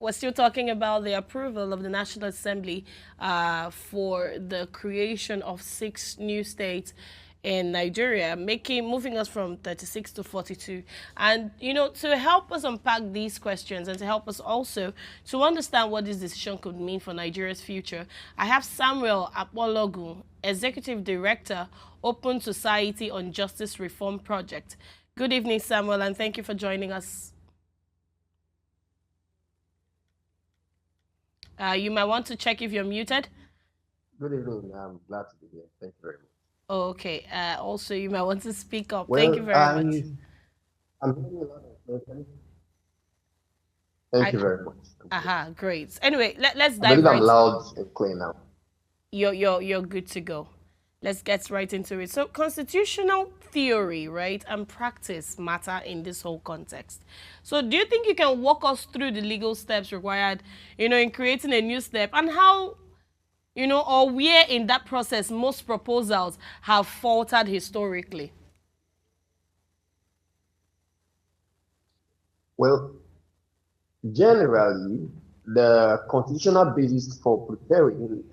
We're still talking about the approval of the National Assembly for the creation of 6 new states in Nigeria, moving us from 36 to 42. And to help us unpack these questions and to help us also to understand what this decision could mean for Nigeria's future, I have Samuel Apologu, Executive Director, Open Society on Justice Reform Project. Good evening, Samuel, and thank you for joining us. You might want to check if you're muted. Good evening. I'm glad to be here. Thank you very much. Okay. Also, you might want to speak up. Thank you Well, very much. I'm hearing a lot of Thank you very much. Great. Anyway, let's I believe dive I'm right. loud and clear now. You're good to go. Let's get right into it. So, constitutional theory, right, and practice matter in this whole context. So, do you think you can walk us through the legal steps required, in creating a new step, and how, or where in that process most proposals have faltered historically? Well, generally, the constitutional basis for preparing,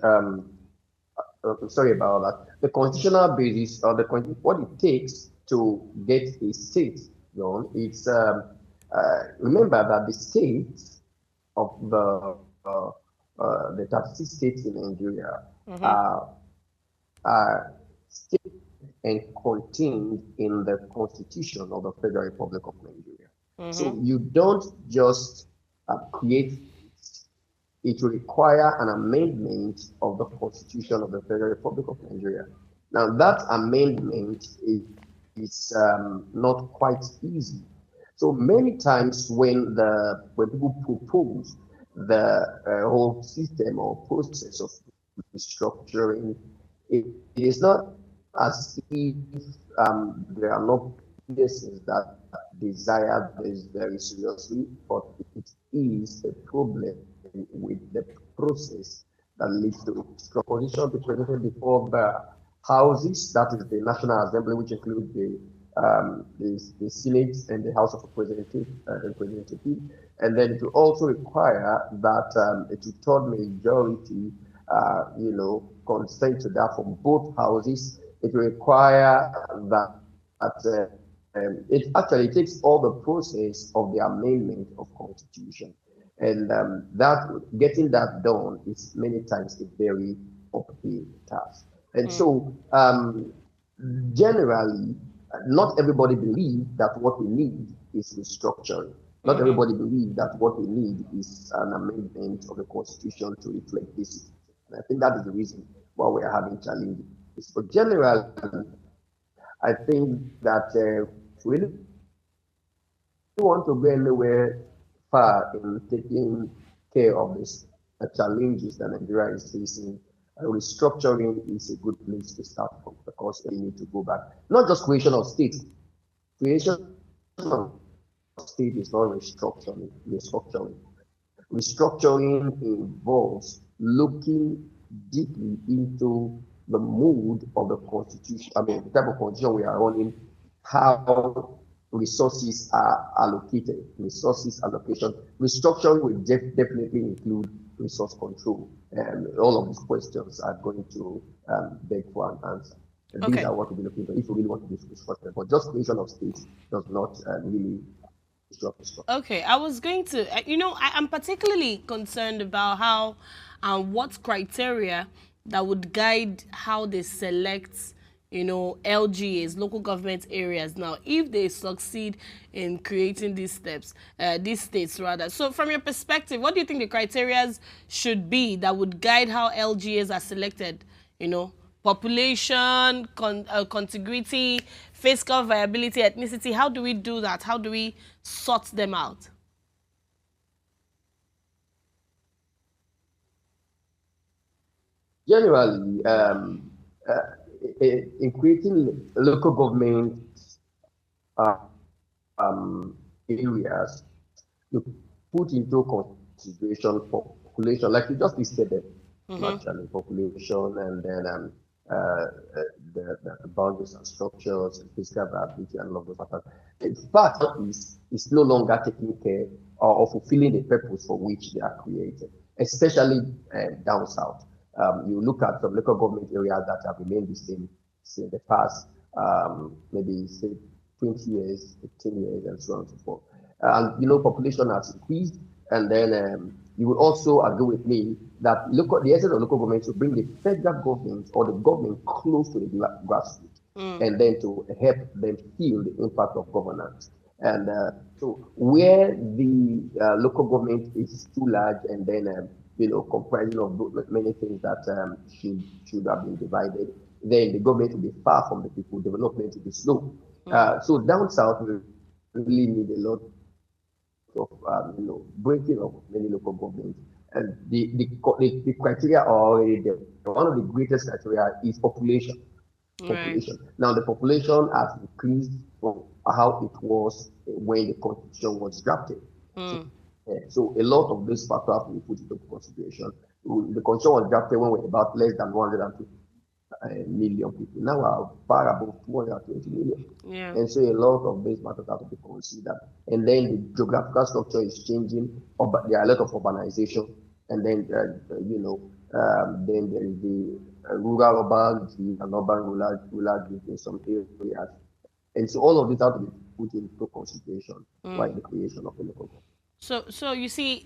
sorry about that, the constitutional basis or what it takes to get a state done, remember that the states of the 36 states in Nigeria are, are stated and contained in the Constitution of the Federal Republic of Nigeria. So you don't just create it will require an amendment of the Constitution of the Federal Republic of Nigeria. Now, that amendment is not quite easy. So many times when people propose the whole system or process of restructuring, it is not as if there are no places that desire this very seriously, but it is a problem with the process that leads to it. Proposition be presented before the houses, that is the National Assembly, which includes the Senate and the House of Representatives, and then it will also require that a two-third majority, consent to that from both houses. It will require it takes all the process of the amendment of constitution, and that getting that done is many times a very uphill task. And so generally, not everybody believes that what we need is restructuring. Not everybody believes that what we need is an amendment of the constitution to reflect this. And I think that is the reason why we are having challenges. But generally, I think that we really want to go anywhere far in taking care of this challenges that Nigeria is facing. Restructuring is a good place to start from because we need to go back. Not just creation of states. Creation of state is not restructuring. Restructuring involves looking deeply into the mood of the constitution, I mean, the type of constitution we are running, how resources are allocated, resources allocation. Restructuring will definitely include resource control. And all of these questions are going to beg for an answer. And these are what we'll be looking for if we really want to do restructuring. But just creation of states does not really Okay, I was going to, I'm particularly concerned about how and what criteria that would guide how they select, LGAs, local government areas. Now, if they succeed in creating these states rather. So from your perspective, what do you think the criteria should be that would guide how LGAs are selected? Population, contiguity, fiscal viability, ethnicity. How do we do that? How do we sort them out? Generally, in creating local government areas, you put into consideration population, like you just listed them, naturally, population, and then the boundaries and structures and physical viability and all of those factors. In fact, is no longer taking care or fulfilling the purpose for which they are created, especially down south. You look at some local government areas that have remained the same since the past, maybe say 20 years, 15 years, and so on and so forth. And population has increased, and then you will also agree with me that the essence of local government to bring the federal government or the government close to the grassroots, and then to help them feel the impact of governance. And so where the local government is too large, and then comprising of many things that should have been divided, then the government will be far from the people, development will be slow. So down south, we really need a lot of breaking of many local governments, and the criteria are already there. One of the greatest criteria is population. Right. Now the population has increased from how it was when the constitution was drafted. So, so a lot of these factors have to be put into consideration. The constitution was drafted when we were about less than 150 million people. Now we're far above 220 million. Yeah. And so a lot of these matters have to be considered. And then the geographical structure is changing. There are a lot of urbanization. And then, then there is the rural urban, and urban rural in some areas. And so all of this have to be put into consideration by the creation of the local government. So you see,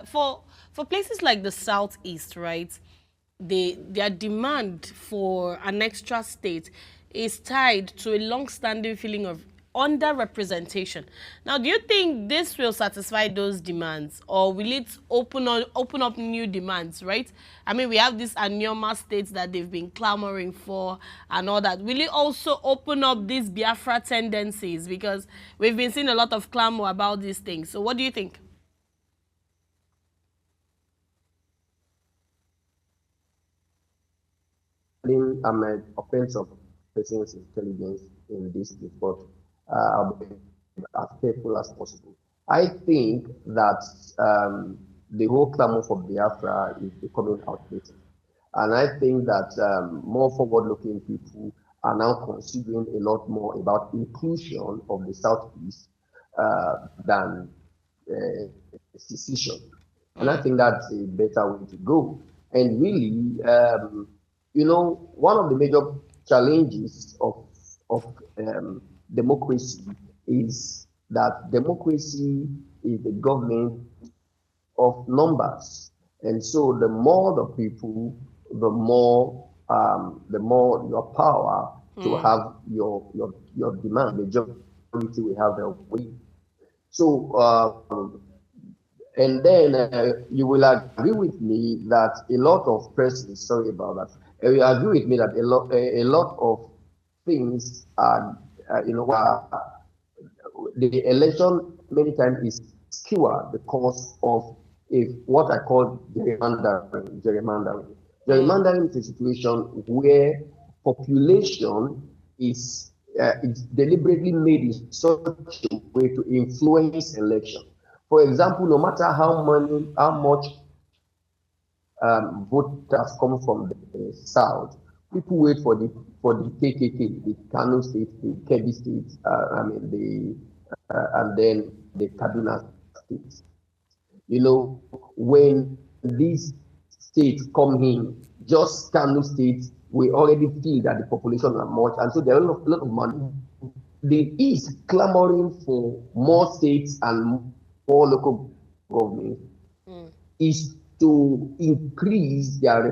for places like the southeast, right, their demand for an extra state is tied to a long-standing feeling of underrepresentation. Now, do you think this will satisfy those demands, or will it open up new demands, right? I mean, we have these anonymous states that they've been clamoring for and all that. Will it also open up these Biafra tendencies? Because we've been seeing a lot of clamor about these things. So what do you think? I'm an offense of person's intelligence in this case, but I'll be as careful as possible. I think that the whole clamor for Biafra is becoming outdated. And I think that more forward-looking people are now considering a lot more about inclusion of the Southeast than secession. And I think that's a better way to go. And really, one of the major challenges of democracy is that democracy is the government of numbers. And so the more the people, the more your power to have your demand. Majority will have their way. So and then you will agree with me that a lot of persons, sorry about that, you agree with me that a lot of things are, the election many times is skewed because of what I call gerrymandering. Gerrymandering is a situation where population is deliberately made in such a way to influence election. For example, no matter how much voters come from the south, people wait for the KKK, the Kano state, the Kebbi state, and then the Kaduna state. When these states come in, just Kano state, we already feel that the population are much, and so there are a lot of money. The East clamoring for more states and more local governments is to increase their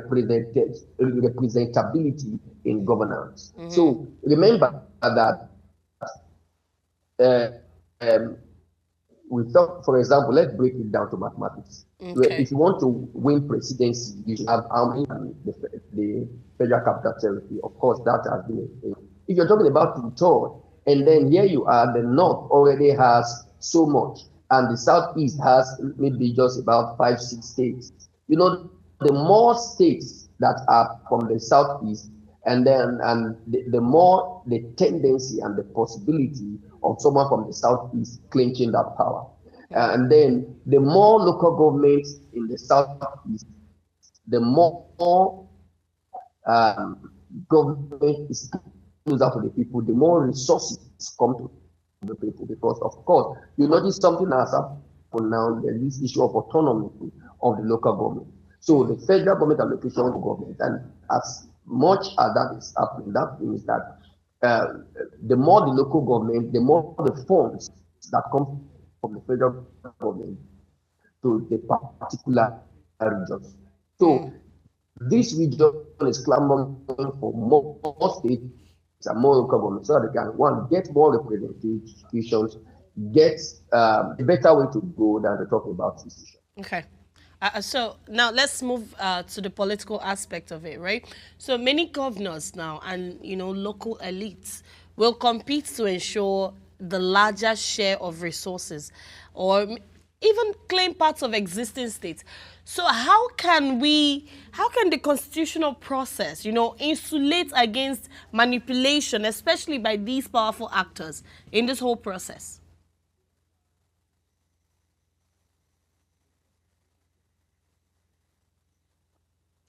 representability in governance. So remember that we thought, for example, let's break it down to mathematics. Okay. If you want to win presidency, you should have army and the federal capital territory. Of course, that has been if you're talking about two-thirds, and then here you are, the north already has so much, and the southeast has maybe just about 5-6 states. The more states that are from the southeast, and the more the tendency and the possibility of someone from the southeast clinching that power. And then the more local governments in the southeast, the more government is closer to the people, the more resources come to the people. Because of course, you notice something has happened now. There is issue of autonomy of the local government. So the federal government allocation to government, and as much as that is happening, that means that the more the local government, the more the funds that come from the federal government to the particular regions. So this region is clamoring for more states and more local governments so that they can, one, get more representations, get a better way to go than to talk about this issue. Okay. So now let's move to the political aspect of it, right? So many governors now and, local elites will compete to ensure the larger share of resources or even claim parts of existing states. So how can the constitutional process, insulate against manipulation, especially by these powerful actors in this whole process?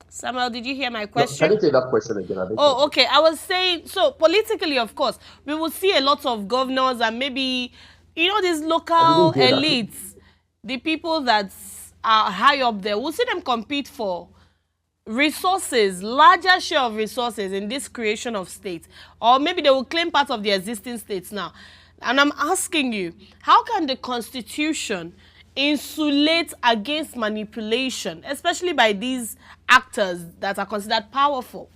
Samuel, did you hear my question? No, can you take that question again? Oh, okay. I was saying, so politically, of course, we will see a lot of governors and maybe, these local elites, the people that are high up there, we'll see them compete for resources, larger share of resources in this creation of states. Or maybe they will claim part of the existing states now. And I'm asking you, how can the Constitution insulate against manipulation, especially by these actors that are considered powerful?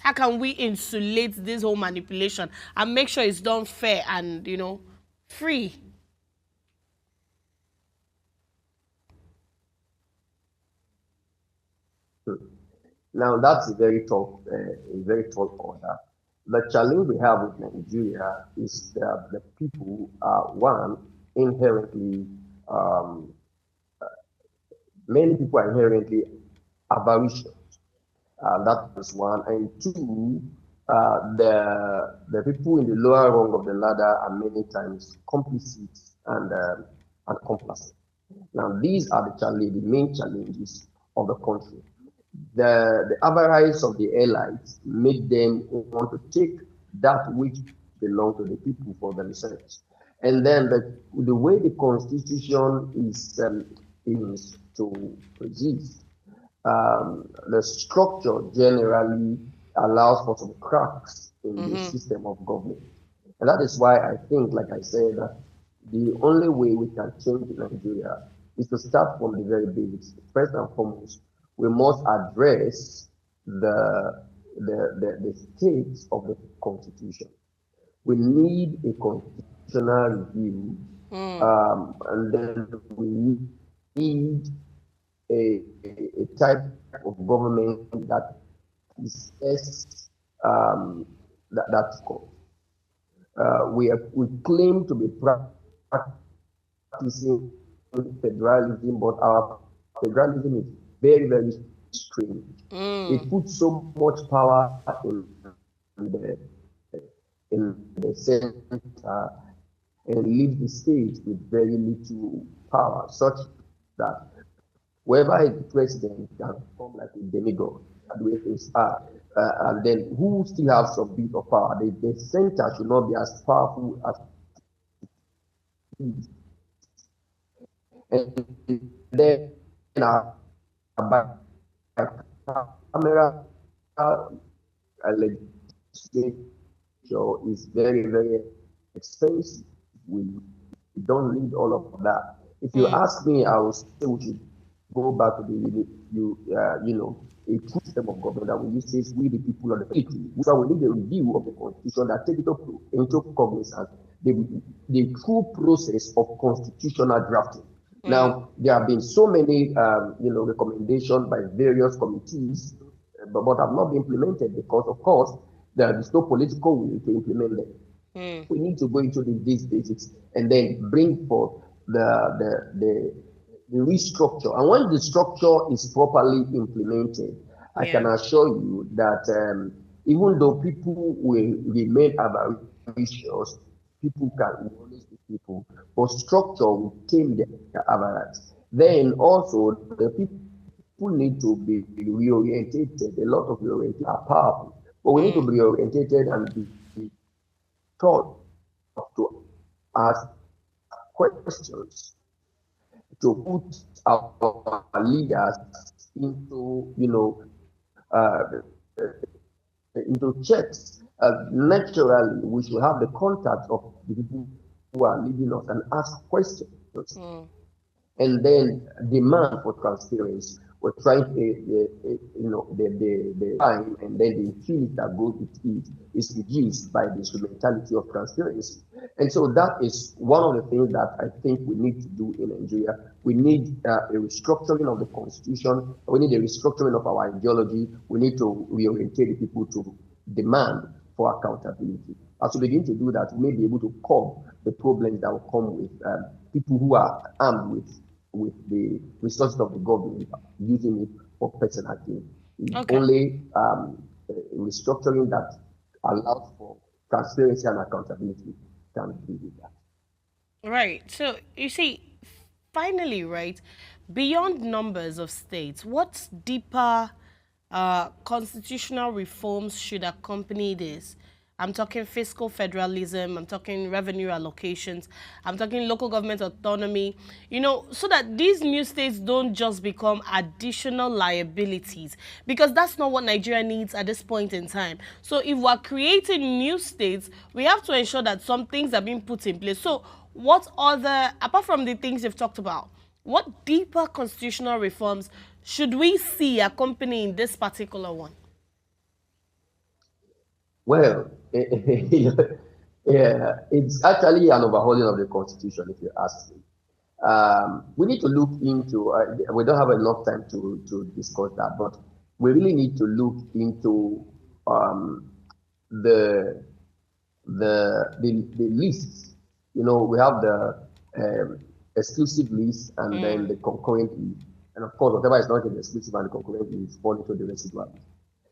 How can we insulate this whole manipulation and make sure it's done fair and, free? Now that's a very tall order. The challenge we have with Nigeria is that the people are, one, inherently many people are inherently avaricious. That is one. And two, the people in the lower rung of the ladder are many times complicit and complacent. Now, these are the main challenges of the country. The avarice of the elites make them want to take that which belongs to the people for themselves. And then the way the constitution is to exist, the structure generally allows for some cracks in the system of government. And that is why I think, like I said, that the only way we can change Nigeria is to start from the very basics. First and foremost, we must address the state of the constitution. We need a constitutional review, and then we need a type of government that is that's called. We claim to be practicing federalism, but our federalism is very, very strange. It puts so much power in the center and leaves the state with very little power, such that whoever is the president can become like a demigod, the way things are. And then who still have some bit of power? The center should not be as powerful as it is. And then by camera legislature is very, very expensive. We don't need all of that. If you ask me, I would say we should go back to a true system of government that we use says we the people of the people. So we need a review of the constitution that takes into cognizance the true process of constitutional drafting. Now, there have been so many, recommendations by various committees, but have not been implemented because, of course, there is no political will to implement them. We need to go into these basics and then bring forth the restructure. And when the structure is properly implemented, I can assure you that even though people will remain avaricious, people can always be people, but structure will tame their avarice. Then also the people people need to be reorientated. A lot of reorientation are powerful, but we need to be reorientated and be taught to ask questions, to put our leaders into, uh, into checks. Naturally, we should have the contact of the people who are leading us and ask questions. And then demand for transparency. We're trying to, the time and then the infinity that goes with it is reduced by the instrumentality of transparency. And so that is one of the things that I think we need to do in Nigeria. We need a restructuring of the constitution. We need a restructuring of our ideology. We need to reorientate the people to demand for accountability. As we begin to do that, we may be able to curb the problems that will come with people who are armed with the resources of the government, using it for personal gain. Okay. Only restructuring that allows for transparency and accountability can do that. Right. So you see, finally, right, beyond numbers of states, what deeper constitutional reforms should accompany this? I'm talking fiscal federalism, I'm talking revenue allocations, I'm talking local government autonomy, so that these new states don't just become additional liabilities, because that's not what Nigeria needs at this point in time. So if we're creating new states, we have to ensure that some things are being put in place. So what other, apart from the things you've talked about, what deeper constitutional reforms should we see accompanying this particular one? Well, yeah, it's actually an overhauling of the constitution, if you ask me. We need to look into, we don't have enough time to discuss that, but we really need to look into the, the lists. We have the exclusive list and then the concurrent list. And of course, whatever is not in the exclusive and the concurrent list fall into the residual list.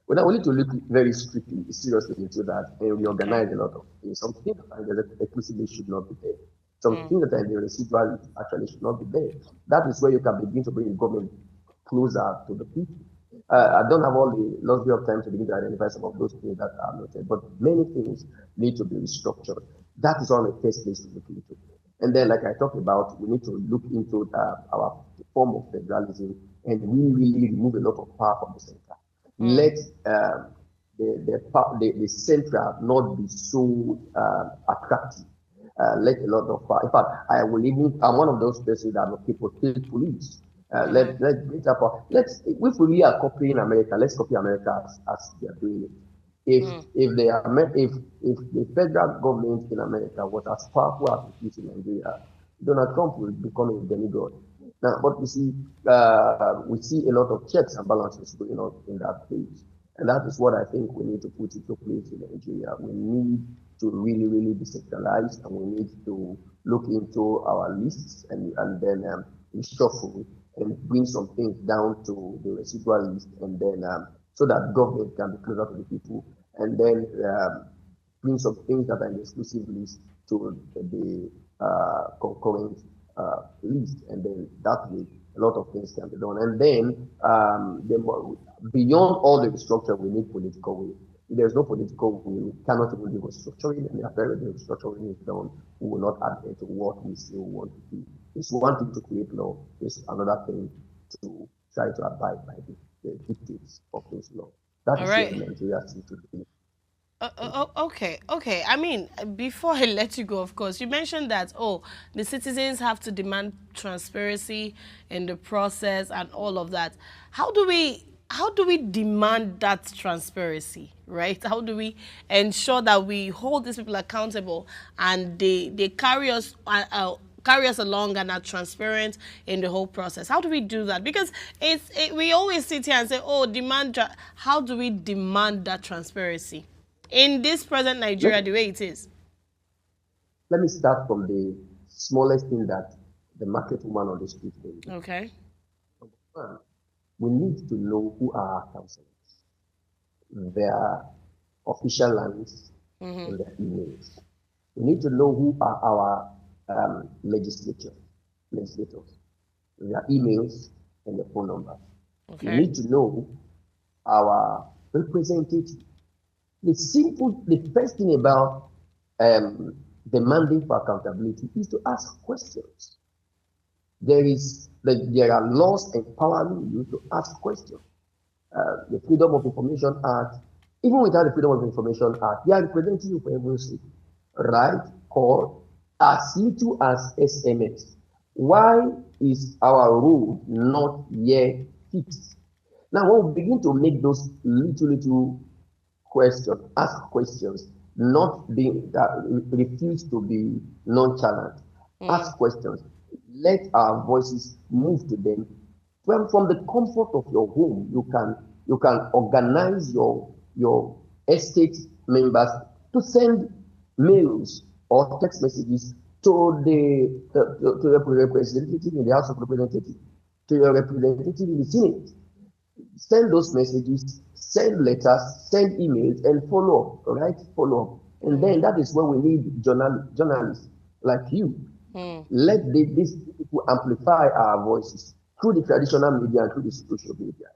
We need to look very seriously into that and reorganize a lot of things. Some things that are in the exclusive list should not be there. Some things that are in the residual list actually should not be there. That is where you can begin to bring the government closer to the people. I don't have all the luxury of time to begin to identify some of those things that are noted, but many things need to be restructured. That is one of the first place to look into. And then, like I talked about, we need to look into our form of federalism and really remove a lot of power from the center. Let the central not be so attractive. Let a lot of power. In fact, I'm one of those persons that advocate for state police. Let's if we really are copying America, let's copy America as they are doing it. If the federal government in America was as powerful as it is in Nigeria, Donald Trump will become a demigod. Now, but we see a lot of checks and balances going on in that place, and that is what I think we need to put into place in Nigeria. We need to really, really decentralize, and we need to look into our lists and then reshuffle and bring some things down to the residual list, and then so that government can be closer to the people, and then bring some things that are in the exclusive list to the concurrent list, and then that way a lot of things can be done. And then beyond all the restructure, we need political will. If there's no political will, we cannot even do restructuring, and after the restructuring is done, we will not add to what we still want to do. It's one thing to create law, it's another thing to try to abide by the dictates of those laws. That is where Nigeria seems to be. Okay. I mean, before I let you go, of course, you mentioned that, the citizens have to demand transparency in the process and all of that. How do we demand that transparency, right? How do we ensure that we hold these people accountable and they carry us along and are transparent in the whole process? How do we do that? Because we always sit here and say, how do we demand that transparency in this present Nigeria the way it is? Let me start from the smallest thing that the market woman on the street will. Okay. We need to know who are our councillors, their official lines, and their emails. We need to know who are our legislators, their emails and their phone numbers. We Okay. need to know our representative. The first thing about demanding for accountability is to ask questions. There are laws empowering you to ask questions. The Freedom of Information Act, even without the Freedom of Information Act, they are representing you for every state, right? Or as little as SMS. Why is our rule not yet fixed? Now, when we begin to make those little questions, ask questions, not being refuse to be nonchalant, Mm. ask questions, let our voices move to them. Well, from the comfort of your home, you can organize your estate members to send mails or text messages to the representative in the House of Representatives, to your representative in the Senate. Send those messages, send letters, send emails, and follow up, all right? Follow up. And then that is where we need journalists like you. Let these people amplify our voices through the traditional media and through the social media.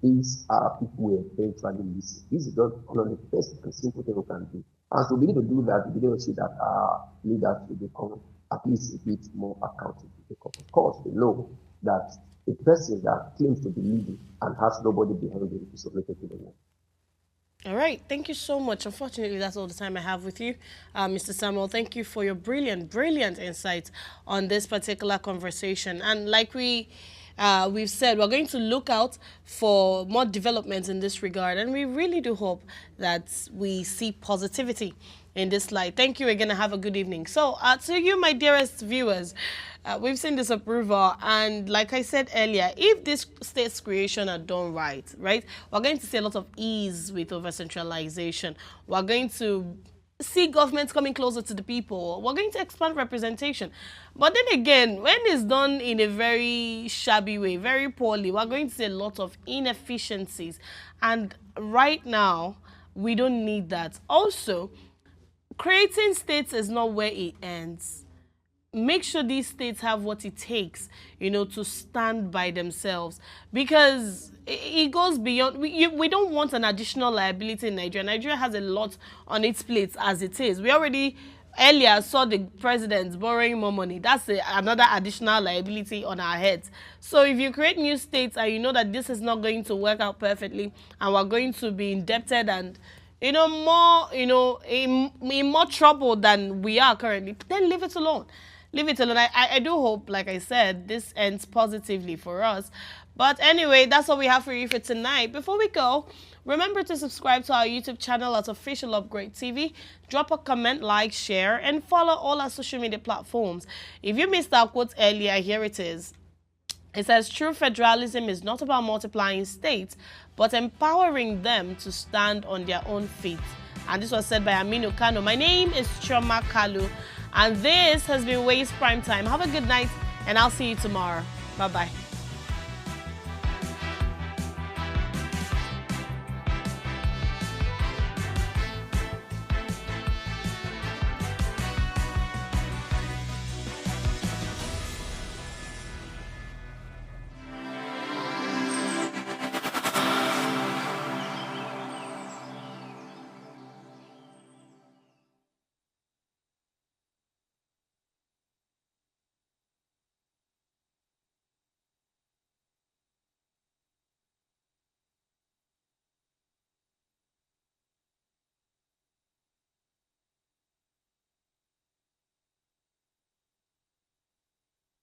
These are people who eventually listen. This is just one of the best and simple things we can do. As we begin to do that, we begin to see that our leaders will become at least a bit more accountable. Because of course, we know that a person that claims to be leading and has nobody behind him is submitted to the wall. All right. Thank you so much. Unfortunately, that's all the time I have with you, Mr. Samuel. Thank you for your brilliant insights on this particular conversation. And like we've said, we're going to look out for more developments in this regard. And we really do hope that we see positivity in this light. Thank you again and have a good evening. So to you, my dearest viewers, we've seen this approval, and like I said earlier, if this state's creation are done right, we're going to see a lot of ease with over centralization. We're going to see governments coming closer to the people. We're going to expand representation. But then again, when it's done in a very shabby way, very poorly, we're going to see a lot of inefficiencies. And right now, we don't need that. Also, creating states is not where it ends. Make sure these states have what it takes, to stand by themselves, because it goes beyond. We don't want an additional liability in Nigeria. Nigeria has a lot on its plate as it is. We already earlier saw the president borrowing more money. That's another additional liability on our heads. So if you create new states and you know that this is not going to work out perfectly and we're going to be indebted and more, in more trouble than we are currently, then leave it alone. Leave it alone. I do hope, like I said, this ends positively for us. But anyway, that's all we have for you for tonight. Before we go, remember to subscribe to our YouTube channel at Official Upgrade TV. Drop a comment, like, share, and follow all our social media platforms. If you missed our quote earlier, here it is. It says, true federalism is not about multiplying states, but empowering them to stand on their own feet. And this was said by Aminu Kano. My name is Choma Kalu, and this has been Waste Prime Time. Have a good night, and I'll see you tomorrow. Bye-bye.